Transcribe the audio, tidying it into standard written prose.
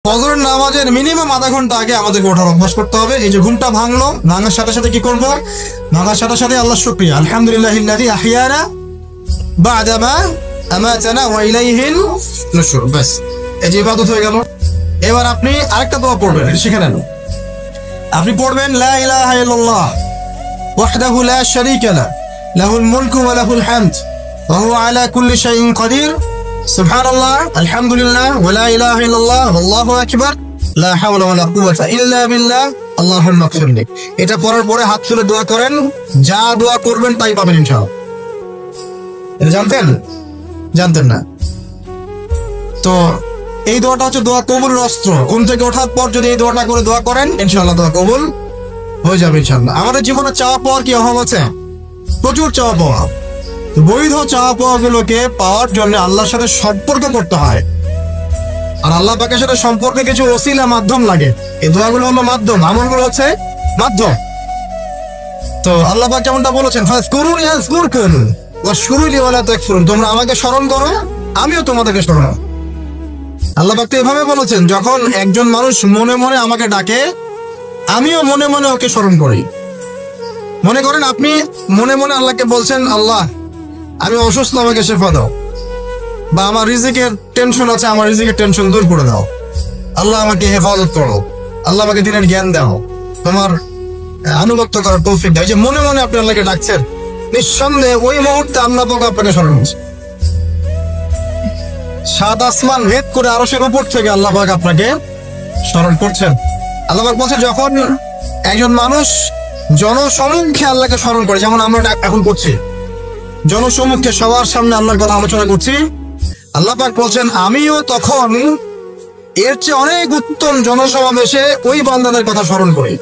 ফজরের নামাজের মিনিমাম আধা ঘন্টা আগে আমাদেরকে ওঠার অভ্যাস করতে হবে। এই যে ঘুমটা ভাঙার সাথে সাথে কি করবো? ভাঙার সাথে সাথে আল্লাহ শুকরিয়া, আলহামদুলিল্লাহিল্লাযী আহইয়ানা বা'দা মা আমাতানা ওয়া ইলাইহিন নুশুর। বাস, এই যে ইবাদত হয়ে গেল। এবার আপনি আরেকটা দোয়া পড়বেন, শিখে নেন। আপনি পড়বেন লা ইলাহা ইল্লাল্লাহ ওয়াহদাহু লা শারীকা লাহু লাহুল মুলকু ওয়া লাহুল হামদ ওয়া হুয়া আলা কুল্লি শাইইন কাদির সুবহানাল্লাহ আলহামদুলিল্লাহ ওয়া লা ইলাহা ইল্লাল্লাহ আল্লাহু আকবার লা হাওলা ওয়া লা কুওয়াতা ইল্লা বিল্লাহ আল্লাহুম্মা ইগফিরলি। এটা পড়ার পরে হাত তুলে দোয়া করেন, যা দোয়া করবেন তাই পাবেন ইনশাআল্লাহ। এটা জানতেন না? তো এই দোয়াটা হচ্ছে দোয়া কবুলের অস্ত্র। ঘুম থেকে ওঠার পর যদি এই দোয়াটা করে দোয়া করেন, ইনশাআল্লাহ দোয়া কবুল হয়ে যাবে ইনশাআল্লাহ। আমাদের জীবনে চাওয়া পাওয়ার কি অভাব আছে? প্রচুর চাওয়া পাওয়া। বৈধ চাওয়া পাওয়া গুলোকে পাওয়ার জন্য আল্লাহর সাথে সম্পর্ক করতে হয়, আর আল্লাহ পাকের সাথে সম্পর্কে কিছু ওসিলা মাধ্যম লাগে। এই দোয়াগুলো হলো মাধ্যম, আমলগুলো হচ্ছে মাধ্যম। তো আল্লাহ পাক যেমনটা বলেছেন, ফাজকুরুনি আযকুরকুম ওয়াশকুরুলি ওয়ালা তাকফুরুন, তোমরা আমাকে স্মরণ করো, আমিও তোমাদেরকে স্মরণ করব। আল্লাহ পাক তো এভাবে বলেছেন, যখন একজন মানুষ মনে মনে আমাকে ডাকে, আমিও মনে মনে ওকে স্মরণ করি। মনে করেন আপনি মনে মনে আল্লাহকে বলছেন, আল্লাহ আমি অসুস্থ, আমাকে শেফা দাও, বা আমার রিজিকের টেনশন আছে, আমার রিজিকের টেনশন দূর করে দাও, আল্লাহ আমাকে হেফাজত করো, আল্লাহ আমাকে দিনের জ্ঞান দাও, তোমার আনুগত্য করার তৌফিক দাও। যে মনে মনে আপনি আল্লাহকে ডাকছেন, নিঃসন্দেহে ওই মুহূর্তে আল্লাহ পাক আপনাকে স্মরণ করছে। সাত আসমান ভেদ করে আরশের উপর থেকে আল্লাহ পাক আপনাকে স্মরণ করছেন। আল্লাহ পাক বলছে, যখন একজন মানুষ জনসমক্ষে আল্লাহকে স্মরণ করে, যেমন আমরা এখন করছি, জনসমক্ষে সবার সামনে আল্লাহর কথা আলোচনা করছি, আল্লাহ পাক বলছেন আমিও তখন এর চেয়ে অনেক উত্তম জনসমাবেশে ওই বান্দাদের কথা স্মরণ করি।